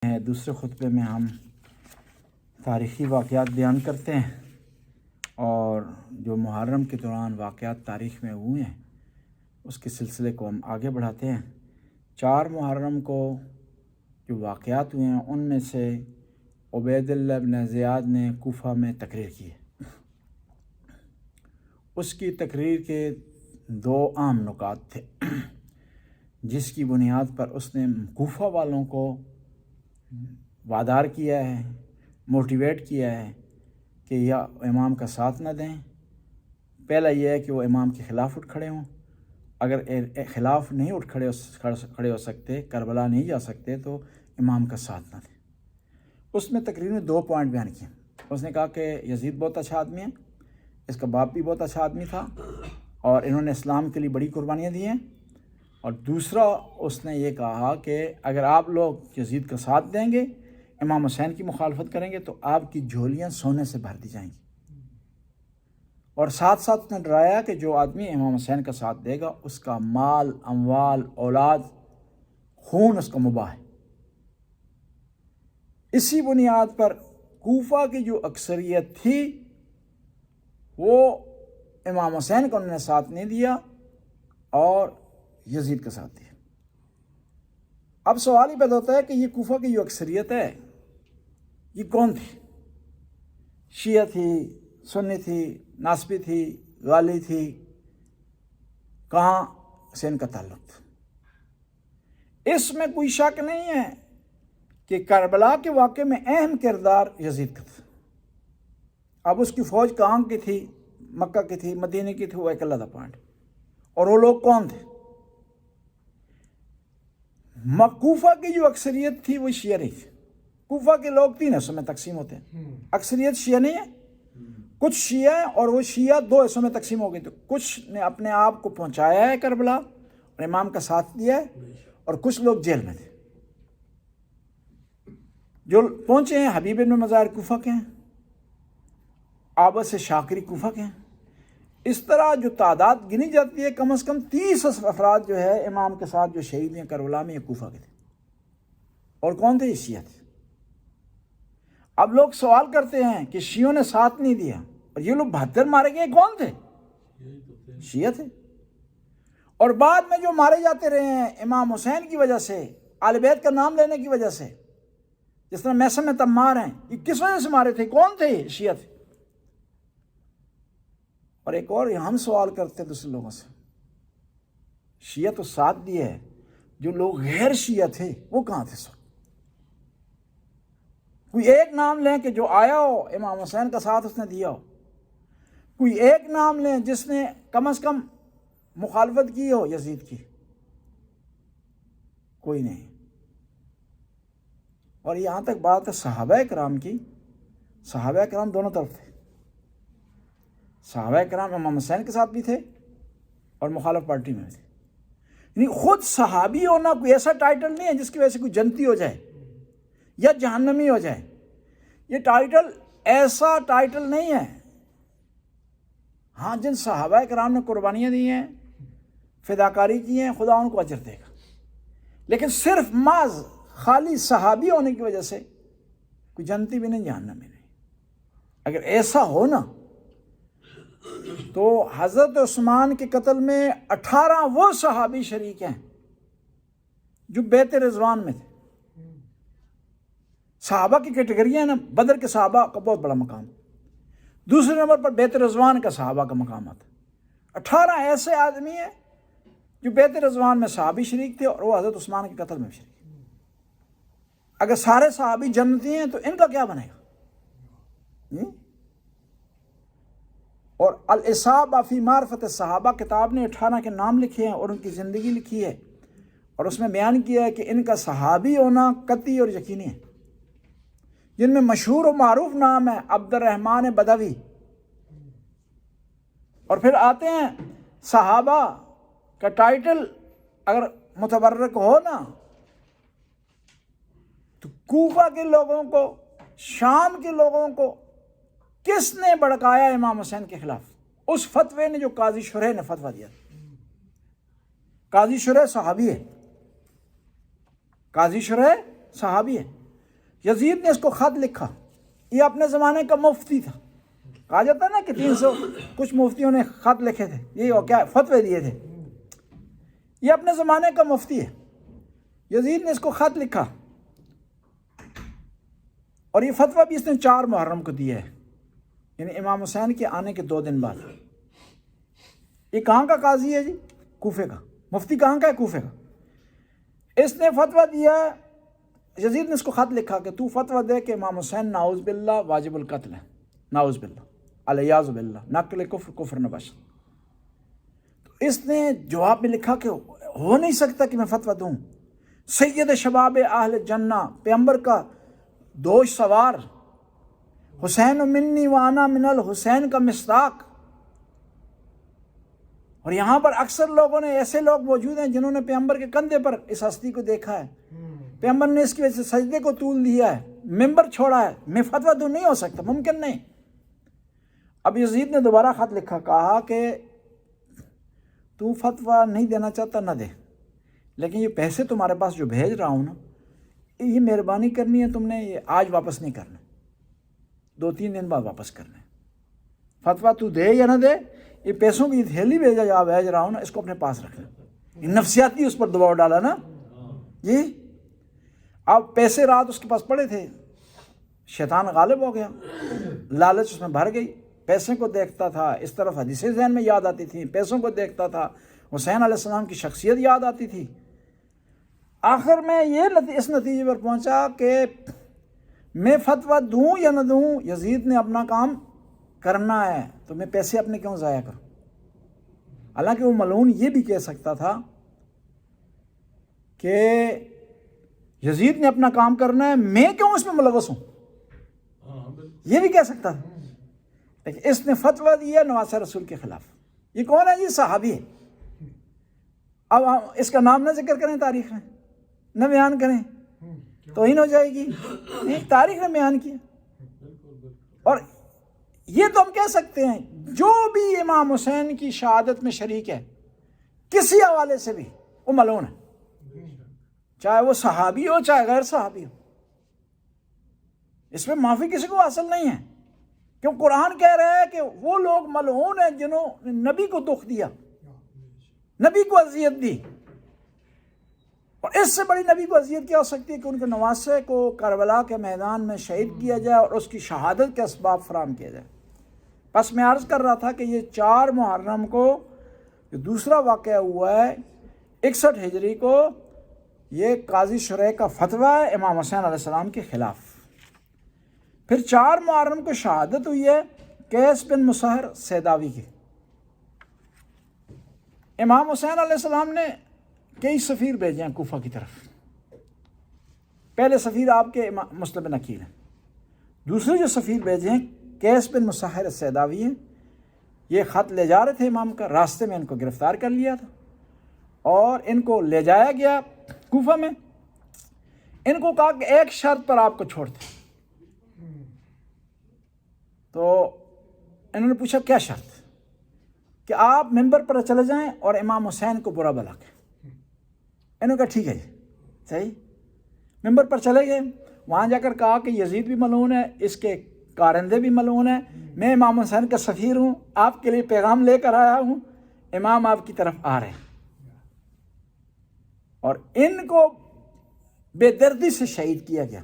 دوسرے خطبے میں ہم تاریخی واقعات بیان کرتے ہیں اور جو محرم کے دوران واقعات تاریخ میں ہوئے ہیں اس کے سلسلے کو ہم آگے بڑھاتے ہیں۔ 4 محرم کو جو واقعات ہوئے ہیں ان میں سے عبید اللہ بن زیاد نے کوفہ میں تقریر کی ہے۔ اس کی تقریر کے 2 عام نکات تھے جس کی بنیاد پر اس نے کوفہ والوں کو وادار کیا ہے، موٹیویٹ کیا ہے کہ یا امام کا ساتھ نہ دیں۔ پہلا یہ ہے کہ وہ امام کے خلاف اٹھ کھڑے ہوں، اگر خلاف نہیں اٹھ کھڑے ہو سکتے، کربلا نہیں جا سکتے تو امام کا ساتھ نہ دیں۔ اس میں تقریر میں 2 پوائنٹ بیان کیے۔ اس نے کہا کہ یزید بہت اچھا آدمی ہے، اس کا باپ بھی بہت اچھا آدمی تھا اور انہوں نے اسلام کے لیے بڑی قربانیاں دی ہیں، اور دوسرا اس نے یہ کہا کہ اگر آپ لوگ یزید کا ساتھ دیں گے، امام حسین کی مخالفت کریں گے تو آپ کی جھولیاں سونے سے بھر دی جائیں گی، اور ساتھ ساتھ نے ڈرایا کہ جو آدمی امام حسین کا ساتھ دے گا اس کا مال، اموال، اولاد، خون اس کا مباح ہے۔ اسی بنیاد پر کوفہ کی جو اکثریت تھی وہ امام حسین کو انہوں نے ساتھ نہیں دیا اور یزید کا ساتھ دیا۔ اب سوال ہی پیدا ہوتا ہے کہ یہ کوفہ کی جو اکثریت ہے یہ کون تھی؟ شیعہ تھی، سنی تھی، ناسبی تھی، غالی تھی، کہاں سے ان کا تعلق تھا؟ اس میں کوئی شک نہیں ہے کہ کربلا کے واقعے میں اہم کردار یزید کا تھا۔ اب اس کی فوج کہاں کی تھی؟ مکہ کی تھی، مدینے کی تھی، وہ ایک علیحدہ پوائنٹ۔ اور وہ لوگ کون تھے؟ کوفہ کی جو اکثریت تھی وہ شیعہ نہیں تھی۔ کوفہ کے لوگ 3 حصوں میں تقسیم ہوتے ہیں، اکثریت شیعہ نہیں ہے، کچھ شیعہ ہیں اور وہ شیعہ 2 حصوں میں تقسیم ہو گئی تھی۔ کچھ نے اپنے آپ کو پہنچایا ہے کربلا اور امام کا ساتھ دیا ہے، اور کچھ لوگ جیل میں تھے۔ جو پہنچے ہیں حبیب بن مظاہر کوفہ کے ہیں، عابس شاکری کوفہ کے ہیں۔ اس طرح جو تعداد گنی جاتی ہے کم از کم 30 افراد جو ہے امام کے ساتھ جو شہید ہیں کربلا میں، یہ کوفہ کے تھے۔ اور کون تھے؟ یہ شیعہ تھے۔ اب لوگ سوال کرتے ہیں کہ شیعوں نے ساتھ نہیں دیا، اور یہ لوگ 72 مارے گئے کون تھے؟ شیعہ تھے۔ اور بعد میں جو مارے جاتے رہے ہیں امام حسین کی وجہ سے، آل بیت کا نام لینے کی وجہ سے، جس طرح میثم تمار ہیں، یہ کس وجہ سے مارے تھے؟ کون تھے؟ شیعہ تھے۔ اور ایک اور ہم سوال کرتے ہیں دوسرے لوگوں سے، شیعہ تو ساتھ دیے ہے، جو لوگ غیر شیعہ تھے وہ کہاں تھے؟ سب کوئی ایک نام لیں کہ جو آیا ہو امام حسین کا ساتھ اس نے دیا ہو، کوئی ایک نام لیں جس نے کم از کم مخالفت کی ہو یزید کی؟ کوئی نہیں۔ اور یہاں تک بات ہے صحابہ کرام کی، صحابہ کرام دونوں طرف تھے۔ صحابہ کرام امام حسین کے ساتھ بھی تھے اور مخالف پارٹی میں بھی تھے۔ یعنی خود صحابی ہونا کوئی ایسا ٹائٹل نہیں ہے جس کی وجہ سے کوئی جنتی ہو جائے یا جہنمی ہو جائے۔ یہ ٹائٹل ایسا ٹائٹل نہیں ہے۔ ہاں، جن صحابہ کرام نے قربانیاں دی ہیں، فداکاری کی ہیں، خدا ان کو اجر دے گا، لیکن صرف محض خالی صحابی ہونے کی وجہ سے کوئی جنتی بھی نہیں، جہنمی نہیں۔ اگر ایسا ہو نا تو حضرت عثمان کے قتل میں 18 وہ صحابی شریک ہیں جو بیعت رضوان میں تھے۔ صحابہ کی کیٹیگریاں نا، بدر کے صحابہ کا بہت بڑا مقام، دوسرے نمبر پر بیعت رضوان کا صحابہ کا مقام آتا ہے۔ 18 ایسے آدمی ہیں جو بیعت رضوان میں صحابی شریک تھے اور وہ حضرت عثمان کے قتل میں بھی شریک۔ اگر سارے صحابی جنتی ہیں تو ان کا کیا بنے گا؟ اور الاصابہ فی معرفت الصحابہ کتاب نے 18 کے نام لکھے ہیں اور ان کی زندگی لکھی ہے، اور اس میں بیان کیا ہے کہ ان کا صحابی ہونا قطعی اور یقینی ہے، جن میں مشہور و معروف نام ہے عبد الرحمن بدوی۔ اور پھر آتے ہیں صحابہ کا ٹائٹل اگر متبرک ہو نا تو کوفہ کے لوگوں کو، شام کے لوگوں کو کس نے بھڑکایا امام حسین کے خلاف؟ اس فتوے نے جو قاضی شرح نے فتویٰ دیا۔ قاضی شرح صحابی ہے، قاضی شرح صحابی ہے، یزید نے اس کو خط لکھا. یہ اپنے زمانے کا مفتی تھا. کہا جاتا ہے نا کہ 300 کچھ مفتیوں نے خط لکھے تھے, یہ کیا فتوے دیے تھے. یہ اپنے زمانے کا مفتی ہے. یزید نے اس کو خط لکھا اور یہ فتویٰ بھی اس نے 4 محرم کو دیا ہے, یعنی امام حسین کے آنے کے 2 دن بعد. یہ کہاں کا قاضی ہے جی؟ کوفے کا. مفتی کہاں کا ہے؟ کوفے کا. اس نے فتویٰ دیا ہے. یزید نے اس کو خط لکھا کہ تو فتویٰ دے کہ امام حسین نعوذ باللہ واجب القتل ہے, نعوذ باللہ الیاذ باللہ, نقل کفر کفر نبش. تو اس نے جواب میں لکھا کہ ہو نہیں سکتا کہ میں فتویٰ دوں. سید شباب اہل جنہ, پیغمبر کا دوش سوار, حسین منی وانا من الحسین کا مصداق. اور یہاں پر اکثر لوگوں نے, ایسے لوگ موجود ہیں جنہوں نے پیغمبر کے کندھے پر اس ہستی کو دیکھا ہے, پیغمبر نے اس کی وجہ سے سجدے کو طول دیا ہے, ممبر چھوڑا ہے, میں فتویٰ دوں. نہیں ہو سکتا, ممکن نہیں. اب یزید نے دوبارہ خط لکھا, کہا کہ تو فتویٰ نہیں دینا چاہتا نہ دے, لیکن یہ پیسے تمہارے پاس جو بھیج رہا ہوں نا, یہ مہربانی کرنی ہے تم نے, یہ آج واپس نہیں کرنا, 2-3 دن بعد واپس کرنا ہے. فتویٰ تو دے یا نہ دے, یہ پیسوں کی تھیلی بھیج رہا ہوں نا, اس کو اپنے پاس رکھنا. نفسیاتی اس پر دباؤ ڈالا نا جی. اب پیسے رات اس کے پاس پڑے تھے, شیطان غالب ہو گیا, لالچ اس میں بھر گئی. پیسے کو دیکھتا تھا, اس طرف حدیثیں ذہن میں یاد آتی تھیں, پیسوں کو دیکھتا تھا, حسین علیہ السلام کی شخصیت یاد آتی تھی. آخر میں یہ اس نتیجے پر پہنچا کہ میں فتویٰ دوں یا نہ دوں, یزید نے اپنا کام کرنا ہے تو میں پیسے اپنے کیوں ضائع کروں. حالانکہ وہ ملعون یہ بھی کہہ سکتا تھا کہ یزید نے اپنا کام کرنا ہے, میں کیوں اس میں ملوث ہوں, یہ بھی کہہ سکتا تھا. لیکن اس نے فتویٰ دیا نواسہ رسول کے خلاف. یہ کون ہے جی؟ صحابی ہے. اب اس کا نام نہ ذکر کریں تاریخ میں, نہ بیان کریں, توہین ہو جائے گی. تاریخ نے بیان کیا. اور یہ تو ہم کہہ سکتے ہیں جو بھی امام حسین کی شہادت میں شریک ہے کسی حوالے سے بھی, وہ ملعون ہے, چاہے وہ صحابی ہو چاہے غیر صحابی ہو. اس میں معافی کسی کو حاصل نہیں ہے, کیوں قرآن کہہ رہا ہے کہ وہ لوگ ملعون ہیں جنہوں نے نبی کو دکھ دیا, نبی کو اذیت دی. اور اس سے بڑی نبی کو اذیت کیا ہو سکتی ہے کہ ان کے نواسے کو کربلا کے میدان میں شہید کیا جائے اور اس کی شہادت کے اسباب فراہم کیا جائے. بس میں عرض کر رہا تھا کہ یہ 4 محرم کو جو دوسرا واقعہ ہوا ہے 61 ہجری کو, یہ قاضی شریح کا فتویٰ ہے امام حسین علیہ السلام کے خلاف. پھر 4 محرم کو شہادت ہوئی ہے قیس بن مسہر سیداوی کی. امام حسین علیہ السلام نے کئی سفیر بھیجے ہیں کوفہ کی طرف. پہلے سفیر آپ کے مسلم بن عقیل ہیں. دوسرے جو سفیر بھیجے ہیں قیس بن مسہر سیداوی ہیں. یہ خط لے جا رہے تھے امام کا, راستے میں ان کو گرفتار کر لیا تھا اور ان کو لے جایا گیا کوفہ میں. ان کو کہا کہ ایک شرط پر آپ کو چھوڑتے. تو انہوں نے پوچھا کیا شرط؟ کہ آپ ممبر پر چلے جائیں اور امام حسین کو برا بھلا کہیں. انہوں نے کہا ٹھیک ہے جی, صحیح. ممبر پر چلے گئے, وہاں جا کر کہا کہ یزید بھی ملعون ہے, اس کے کارندے بھی ملعون ہیں, میں امام حسین کا سفیر ہوں, آپ کے لیے پیغام لے کر آیا ہوں, امام آپ کی طرف آ رہے ہیں. اور ان کو بے دردی سے شہید کیا گیا.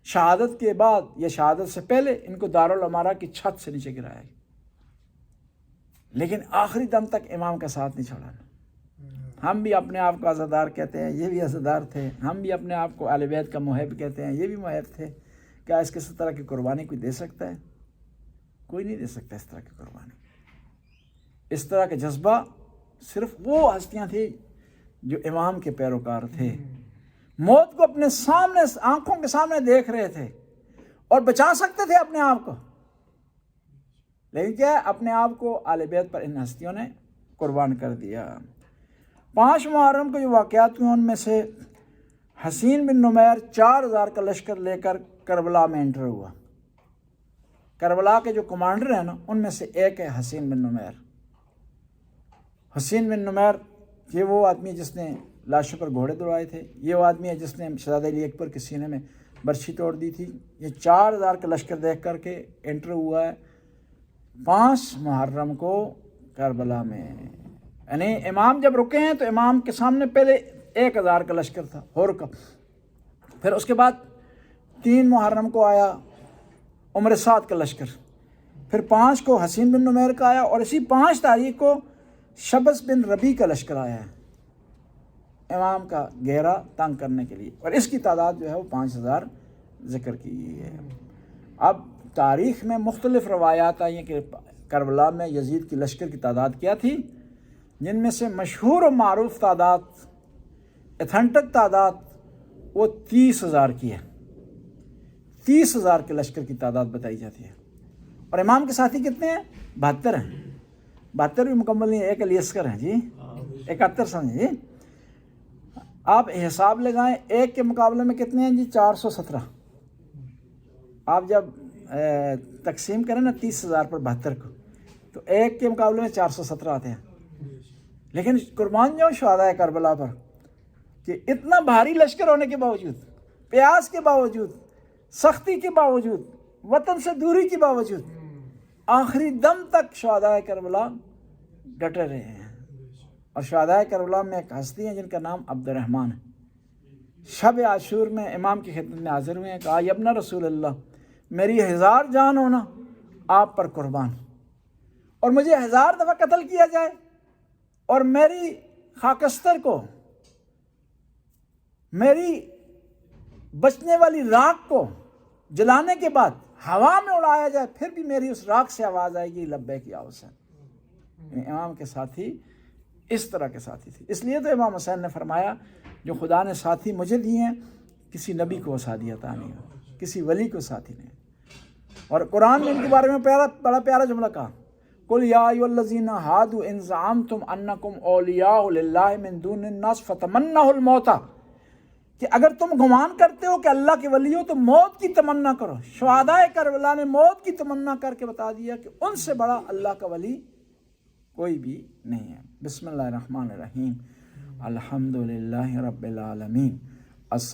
شہادت کے بعد یا شہادت سے پہلے ان کو دارالامارہ کی چھت سے نیچے گرایا گیا. لیکن آخری دم تک امام کا ساتھ نہیں چھوڑا. ہم بھی اپنے آپ کو عزادار کہتے ہیں, یہ بھی عزادار تھے. ہم بھی اپنے آپ کو اہل بیت کا محب کہتے ہیں, یہ بھی محب تھے. کیا اس کے طرح کی قربانی کوئی دے سکتا ہے؟ کوئی نہیں دے سکتا اس طرح کی قربانی. اس طرح کا جذبہ صرف وہ ہستیاں تھیں جو امام کے پیروکار تھے, موت کو اپنے سامنے آنکھوں کے سامنے دیکھ رہے تھے اور بچا سکتے تھے اپنے آپ کو. لیکن کیا اپنے آپ کو اہل بیت پر ان ہستیوں نے قربان کر دیا. 5 محرم کو جو واقعات ہوئے ان میں سے حسین بن نمیر 4000 کا لشکر لے کر کربلا میں انٹر ہوا. کربلا کے جو کمانڈر ہیں نا, ان میں سے ایک ہے حسین بن نمیر. حسین بن نمیر یہ وہ آدمی جس نے لاشوں پر گھوڑے دوڑائے تھے, یہ وہ آدمی ہے جس نے شہزادہ علی اکبر کے سینے میں برچھی توڑ دی تھی. یہ 4000 کا لشکر دیکھ کر کے انٹر ہوا ہے 5 محرم کو کربلا میں. یعنی امام جب رکے ہیں تو امام کے سامنے پہلے 1000 کا لشکر تھا ہور کا. پھر اس کے بعد 3 محرم کو آیا عمر سعد کا لشکر. پھر 5 کو حسین بن نمیر کا آیا, اور اسی 5 تاریخ کو شبس بن ربی کا لشکر آیا ہے امام کا گھیرا تنگ کرنے کے لیے, اور اس کی تعداد جو ہے وہ 5000 ذکر کی ہے. اب تاریخ میں مختلف روایات آئی ہیں کہ کربلا میں یزید کی لشکر کی تعداد کیا تھی, جن میں سے مشہور و معروف تعداد, اتھینٹک تعداد وہ 30,000 کی ہے. 30,000 کے لشکر کی تعداد بتائی جاتی ہے. اور امام کے ساتھی کتنے ہیں؟ 72 ہیں. 72 بھی مکمل نہیں, ایک علی اصغر ہیں جی, 71 سمجھے جی. آپ حساب لگائیں, ایک کے مقابلے میں کتنے ہیں جی؟ 417. آپ جب تقسیم کریں نا 30,000 پر 72 کو, تو ایک کے مقابلے میں 417 آتے ہیں. لیکن قربان جاؤں شہدائے کربلا پر کہ اتنا بھاری لشکر ہونے کے باوجود, پیاس کے باوجود, سختی کے باوجود, وطن سے دوری کے باوجود, آخری دم تک شہدائے کربلا ڈٹے رہے ہیں. اور شہدائے کربلا میں ایک ہستی ہیں جن کا نام عبد الرحمن ہے. شب عاشور میں امام کی خدمت میں حاضر ہوئے ہیں, کہا یا ابن رسول اللہ, میری 1000 جان ہونا آپ پر قربان, اور مجھے 1000 دفعہ قتل کیا جائے, اور میری خاکستر کو, میری بچنے والی راکھ کو جلانے کے بعد ہوا میں اڑایا جائے, پھر بھی میری اس راکھ سے آواز آئے گی لبیک یا حسین. امام کے ساتھی اس طرح کے ساتھی تھے. اس لیے تو امام حسین نے فرمایا جو خدا نے ساتھی مجھے دیے ہیں, کسی نبی کو وہ ساتھی عطا نہیں ہو, کسی ولی کو ساتھی نہیں. اور قرآن نے ان کے بارے میں بڑا پیارا جملہ کہا, قل یا ایھا الذین ھادوا ان زعمتم انکم اولیاء للہ من دون الناس فتمنوا الموت, کہ اگر تم گمان کرتے ہو کہ اللہ کے ولی ہو تو موت کی تمنا کرو. شہدائے کربلا نے موت کی تمنا کر کے بتا دیا کہ ان سے بڑا اللہ کا ولی کوئی بھی نہیں ہے. بسم اللہ الرحمن الرحیم, الحمدللہ رب العالمین.